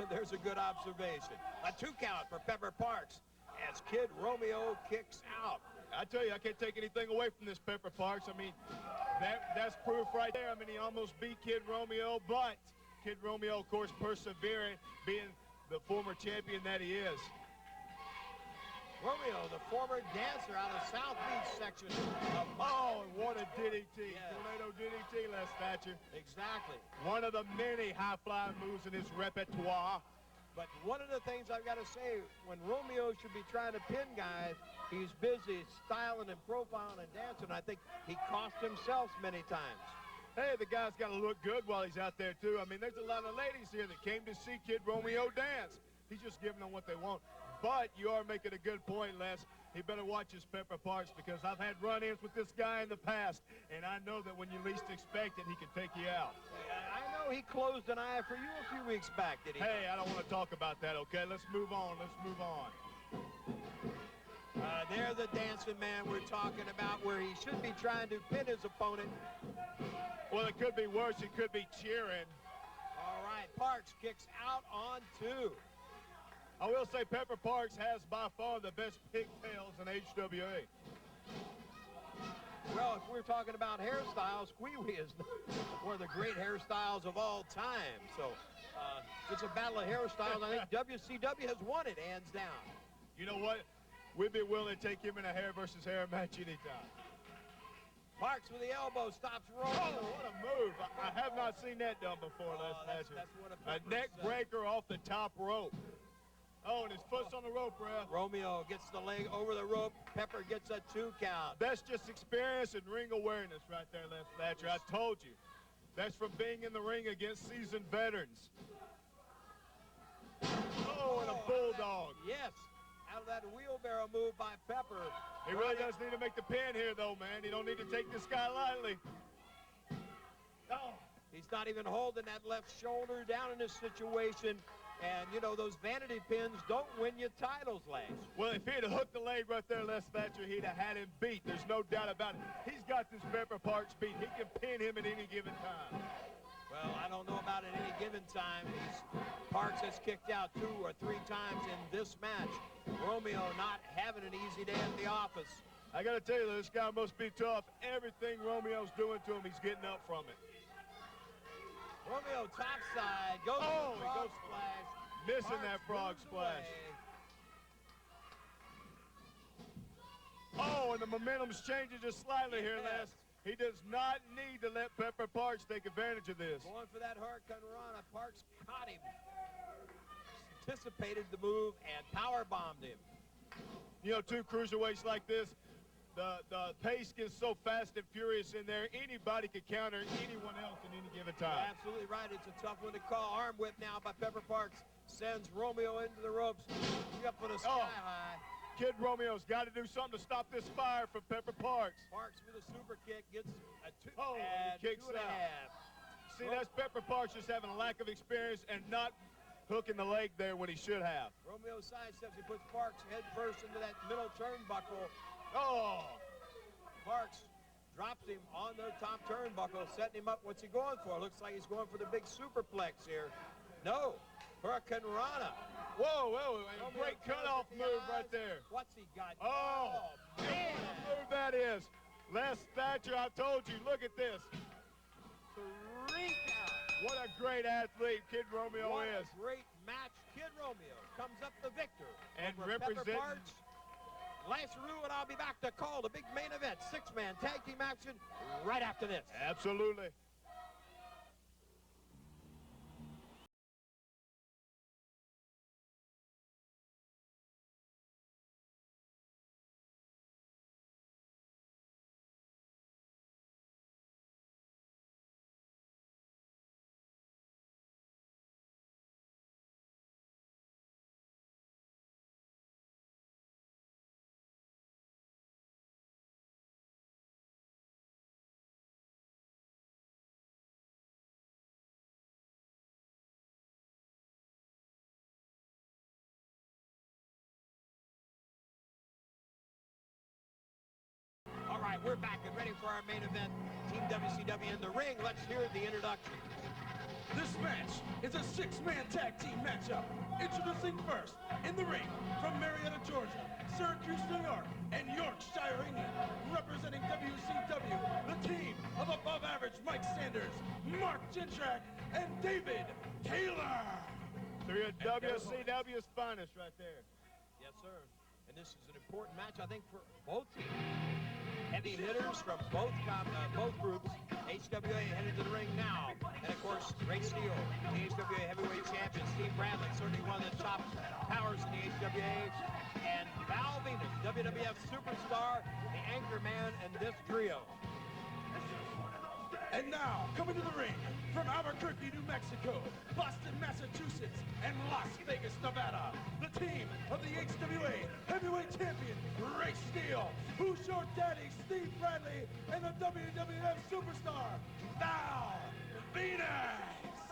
there's a good observation. A 2 count for Pepper Parks. as Kid Romeo kicks out.
I tell you, I can't take anything away from this Pepper Parks. I mean, that's proof right there. I mean, he almost beat Kid Romeo, but Kid Romeo, of course, persevering, being the former champion that he is.
Romeo, the former dancer out of South Beach section.
Oh, and what a DDT. Yeah. Tornado DDT, Les Thatcher.
Exactly.
One of the many high-flying moves in his repertoire.
But one of the things I've got to say, when Romeo should be trying to pin guys, he's busy styling and profiling and dancing. I think he cost himself many times.
Hey, the guy's got to look good while he's out there, too. I mean, there's a lot of ladies here that came to see Kid Romeo dance. He's just giving them what they want. But you are making a good point, Les. He better watch his Pepper Parks, because I've had run-ins with this guy in the past, and I know that when you least expect it, he can take you out.
I know he closed an eye for you a few weeks back, did he?
Hey, I don't want to talk about that, okay? Let's move on. Let's move on.
There's the dancing man we're talking about, where he should be trying to pin his opponent.
Well, it could be worse. It could be cheering.
All right, Parks kicks out on 2.
I will say Pepper Parks has by far the best pigtails in HWA.
Well, if we're talking about hairstyles, Qui-Wi is one of the great hairstyles of all time. So it's a battle of hairstyles. I think WCW has won it, hands down.
You know what? We'd be willing to take him in a hair versus hair match anytime.
Parks with the elbow stops Romeo.
Oh, what a move. I have not seen that done before, Les Thatcher.
That's what
a neck breaker off the top rope. Oh, and his foot's on the rope, Ref.
Romeo gets the leg over the rope. Pepper gets a 2 count.
That's just experience and ring awareness right there, Les Thatcher. I told you. That's from being in the ring against seasoned veterans. Oh, and a bulldog.
Yes. Out of that wheelbarrow move by Pepper.
He really does need to make the pin here, though, man. He don't need to take this guy lightly.
Oh. He's not even holding that left shoulder down in this situation. And, you know, those vanity pins don't win you titles, Lash.
Well, if he'd have hooked the leg right there, Les Thatcher, he'd have had him beat. There's no doubt about it. He's got this Pepper Parks beat. He can pin him at any given time.
Well, I don't know about at any given time. Parks has kicked out 2 or 3 times in this match. Romeo not having an easy day at the office.
I got to tell you, this guy must be tough. Everything Romeo's doing to him, he's getting up from it.
Romeo topside, goes for the frog splash.
Missing that frog splash. Oh, and the momentum's changing just slightly here, Les. He does not need to let Pepper Parks take advantage of this.
Going for that Hurricane Rana. Parks caught him. Anticipated the move and power bombed him.
You know, 2 cruiserweights like this, the pace gets so fast and furious in there, anybody could counter anyone else at any given time.
You're absolutely right. It's a tough one to call. Arm whip now by Pepper Parks. Sends Romeo into the ropes. Up for the sky high.
Kid Romeo's got to do something to stop this fire from Pepper Parks.
Parks with a super kick gets a 2
and
kicks 2.5.
See, that's Pepper Parks just having a lack of experience and not hooking the leg there when he should have.
Romeo sidesteps. He puts Parks head first into that middle turnbuckle.
Oh!
Parks drops him on the top turnbuckle, setting him up. What's he going for? Looks like he's going for the big superplex here. No. Hurricane Rana.
Whoa, great cutoff move right there.
What's he got?
Oh, man. What a move that is. Les Thatcher, I told you, look at this.
3 count.
What a great athlete Kid Romeo is.
What a great match. Kid Romeo comes up the victor.
And representing
Lassereau, and I'll be back to call the big main event. 6-man tag team action right after this.
Absolutely.
All right, we're back and ready for our main event. Team WCW in the ring. Let's hear the introduction.
This match is a 6-man tag team matchup. Introducing first, in the ring, from Marietta, Georgia, Syracuse, New York, and Yorkshire, England, representing WCW, the team of above-average Mike Sanders, Mark Jindrak, and David Taylor.
Three of WCW's finest right there.
Yes, sir. And this is an important match, I think, for both teams. Heavy hitters from both groups. HWA headed to the ring now. And, of course, Ray Steele, the HWA heavyweight champion. Steve Bradley, certainly one of the top powers in the HWA. And Val Venis, WWF superstar, the anchor man in this trio.
And now, coming to the ring, from Albuquerque, New Mexico, Boston, Massachusetts, and Las Vegas, Nevada, the team of the HWA heavyweight champion, Ray Steele, who's your daddy, Steve Bradley, and the WWF superstar, Val Venis.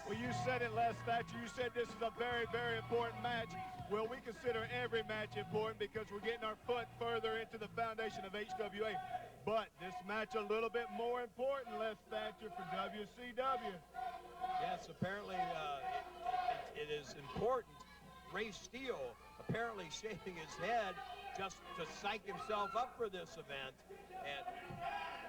Well, you said it, Les Thatcher. You said this is a very, very important match. Well, we consider every match important because we're getting our foot further into the foundation of HWA. But this match a little bit more important, Les Thatcher, for WCW.
Yes, apparently it is important. Ray Steele apparently shaving his head just to psych himself up for this event.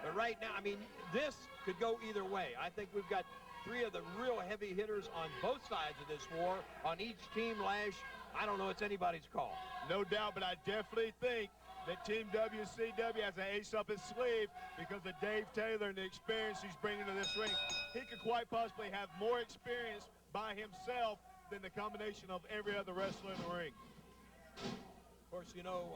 But right now, I mean, this could go either way. I think we've got three of the real heavy hitters on both sides of this war. On each team, Lash, I don't know, it's anybody's call.
No doubt, but I definitely think that Team WCW has an ace up his sleeve because of Dave Taylor and the experience he's bringing to this ring. He could quite possibly have more experience by himself than the combination of every other wrestler in the ring.
Of course, you know,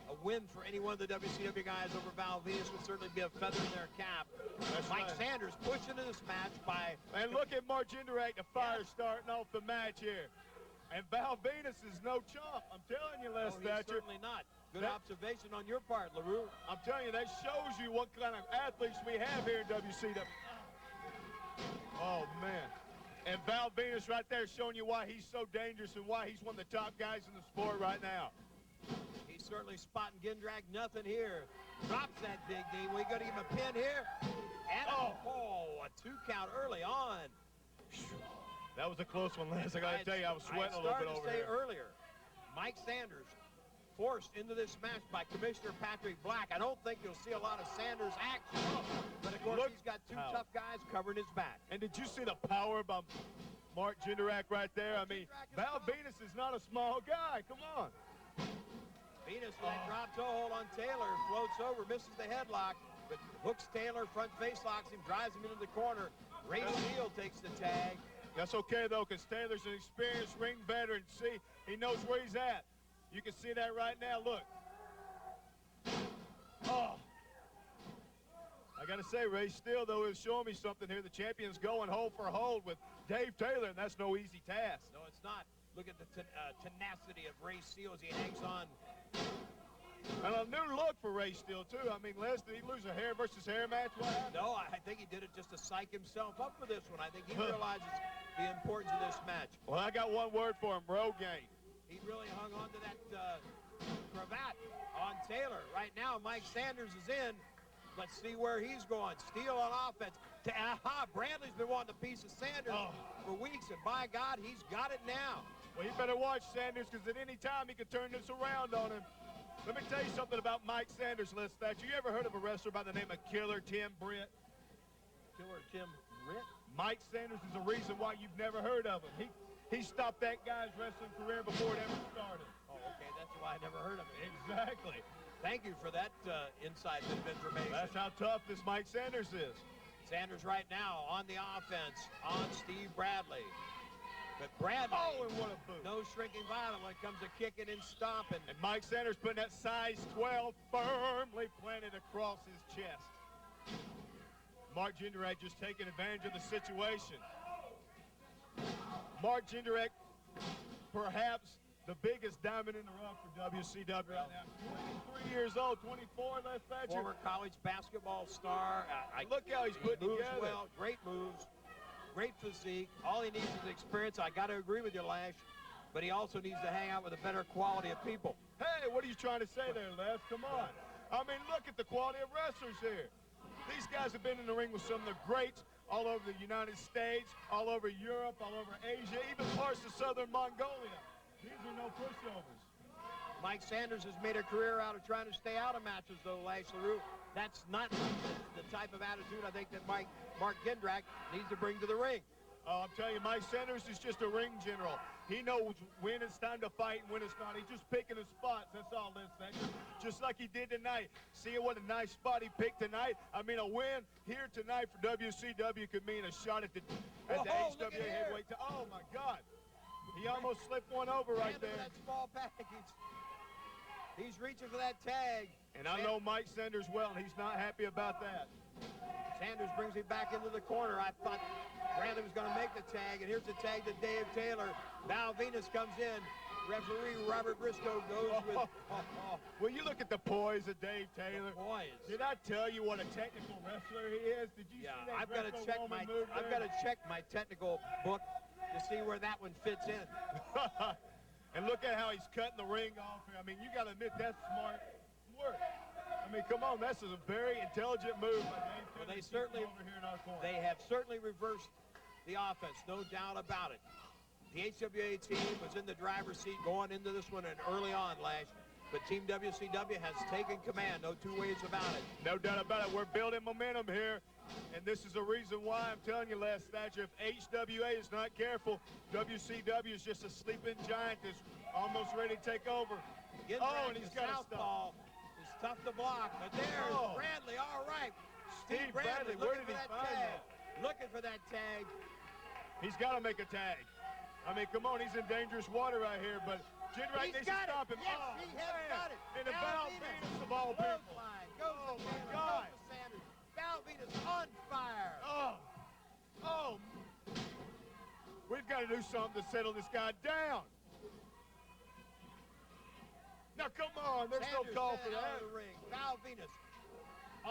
a win for any one of the WCW guys over Val Venis would certainly be a feather in their cap.
That's
Mike
right.
Sanders pushed into this match by...
And look at Mark Jindrak, the fire starting off the match here. And Val Venis is no chump. I'm telling you, Les Thatcher.
Certainly not. Good observation on your part, LaRue.
I'm telling you, that shows you what kind of athletes we have here in WCW. Oh, man. And Val Venis right there showing you why he's so dangerous and why he's one of the top guys in the sport right now.
He's certainly spotting Jindrak. Nothing here. Drops that big knee. We got to give him a pin here. And a 2 count early on.
That was a close one, Les. I got to tell you, I was sweating a little bit over here.
Earlier, Mike Sanders forced into this match by Commissioner Patrick Black. I don't think you'll see a lot of Sanders action, but of course he's got two tough guys covering his back.
And did you see the power by Mark Jindrak right there? I mean, Val Venis is not a small guy. Come on.
Venis with that drop toe hold on Taylor, floats over, misses the headlock, but hooks Taylor, front face locks him, drives him into the corner. Ray Steele takes the tag.
That's okay, though, because Taylor's an experienced ring veteran. See, he knows where he's at. You can see that right now. Look. Oh. I got to say, Ray Steele, though, is showing me something here. The champion's going hold for hold with Dave Taylor, and that's no easy task.
No, it's not. Look at the tenacity of Ray Steele as he hangs on.
And a new look for Ray Steele, too. I mean, Les, did he lose a hair versus hair match? What happened?
No, I think he did it just to psych himself up for this one. I think he realizes the importance of this match.
Well, I got one word for him, Rogaine.
He really hung on to that cravat on Taylor. Right now, Mike Sanders is in. Let's see where he's going. Steele on offense. Bradley's been wanting a piece of Sanders for weeks, and by God, he's got it now.
Well, you better watch Sanders, because at any time he could turn this around on him. Let me tell you something about Mike Sanders, Les Thatcher. You ever heard of a wrestler by the name of Killer Tim Britt?
Killer Tim Britt?
Mike Sanders is the reason why you've never heard of him. He stopped that guy's wrestling career before it ever started.
Oh, okay, that's why I never heard of it.
Exactly.
Thank you for that inside bit of information.
That's how tough this Mike Sanders is.
Sanders right now on the offense on Steve Bradley. But Bradley,
and what a boot.
No shrinking violet when it comes to kicking and stomping.
And Mike Sanders putting that size 12 firmly planted across his chest. Mark Jindrak just taking advantage of the situation. Mark Jindrak, perhaps the biggest diamond in the rough for WCW right now. 23 years old, 24, Les Thatcher.
Former college basketball star.
Look how he's putting
moves
together.
Well, great moves, great physique. All he needs is experience. I got to agree with you, Lash, but he also needs to hang out with a better quality of people.
Hey, what are you trying to say there, Les? Come on. I mean, look at the quality of wrestlers here. These guys have been in the ring with some of the greats all over the United States, all over Europe, all over Asia, even parts of southern Mongolia. These are no pushovers.
Mike Sanders has made a career out of trying to stay out of matches, though, Lash LaRue. That's not the type of attitude I think that Mark Jindrak needs to bring to the ring.
I'm telling you, Mike Sanders is just a ring general. He knows when it's time to fight and when it's not. He's just picking his spots. That's all this thing. Just like he did tonight. See what a nice spot he picked tonight? I mean, a win here tonight for WCW could mean a shot at the HWA heavyweight. Oh, my God. He almost slipped one over right there.
That small package. He's reaching for that tag.
And I know Mike Sanders well, and he's not happy about that.
Sanders brings him back into the corner. I thought Bradley was going to make the tag, and here's the tag to Dave Taylor. Val Venis comes in. Referee Robert Briscoe goes with...
Well, you look at the poise of Dave Taylor.
Poise.
Did I tell you what a technical wrestler he is? Did you see that
I've got to check my technical book to see where that one fits in.
And look at how he's cutting the ring off here. I mean, you got to admit that's smart work. I mean, come on, this is a very intelligent move by Dave Taylor.
Well, they certainly
over here in our corner.
They have certainly reversed the offense, no doubt about it. The HWA team was in the driver's seat going into this one and early on, Lash. But Team WCW has taken command, no two ways about it.
No doubt about it. We're building momentum here. And this is the reason why I'm telling you, Les Thatcher, if HWA is not careful, WCW is just a sleeping giant that's almost ready to take over.
And he's got a stop. It's tough to block, but there's Bradley, all right. Steve Bradley,
where did he find that?
Looking for that tag.
He's got to make a tag. I mean, come on, he's in dangerous water right here, but Jindrak needs to stop him.
Yes, he has got it.
And the Val Venis of all people.
Oh, my God. Val Venis on fire.
We've got to do something to settle this guy down. Now, come on. There's no call for that.
Val Venis.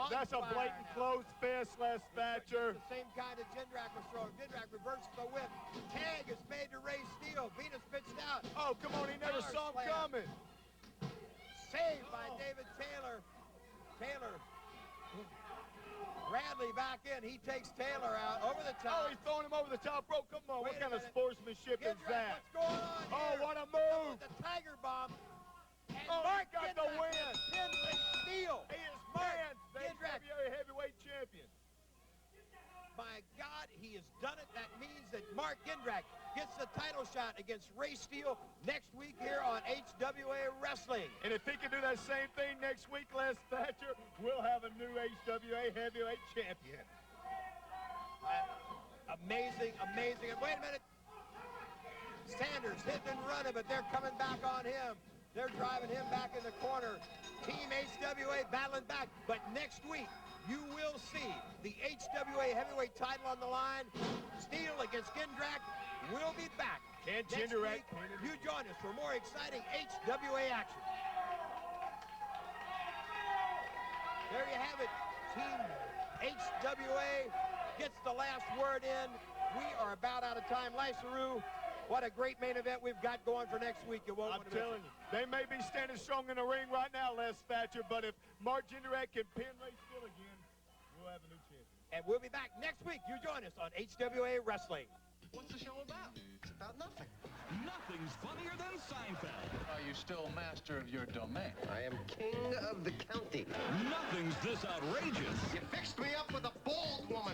That's a blatant closed fist, Les Thatcher.
The same kind of Jindrak was throwing. Jindrak reverses the whip. Tag is made to Ray Steele. Venis pitched out.
Oh, come on. He never saw him coming.
Saved by David Taylor. Bradley back in. He takes Taylor out over the top.
Oh, he's throwing him over the top rope. Come on. What kind of sportsmanship is that?
What's going on here?
Oh, what a move.
The Tiger Bomb. And
Mark got the win.
Ray Steele.
He is the HWA heavyweight champion.
My God, he has done it. That means that Mark Jindrak gets the title shot against Ray Steele next week here on HWA Wrestling.
And if he can do that same thing next week, Les Thatcher, we'll have a new HWA heavyweight champion.
Amazing. And wait a minute. Sanders hitting and running, but they're coming back on him. They're driving him back in the corner. Team HWA battling back. But next week, you will see the HWA heavyweight title on the line. Steele against Jindrak. We'll be back.
Next
week, you join us for more exciting HWA action. There you have it. Team HWA gets the last word in. We are about out of time. Lash LaRue, what a great main event we've got going for next week. You won't
I'm telling you, they may be standing strong in the ring right now, Les Thatcher, but if Mark Jindrak can pin Ray Steele again, we'll have a new champion.
And we'll be back next week. You join us on HWA Wrestling.
What's the show about? It's about nothing.
Nothing's funnier than Seinfeld.
Are you still master of your domain?
I am king of the county.
Nothing's this outrageous.
You fixed me up with a bald woman.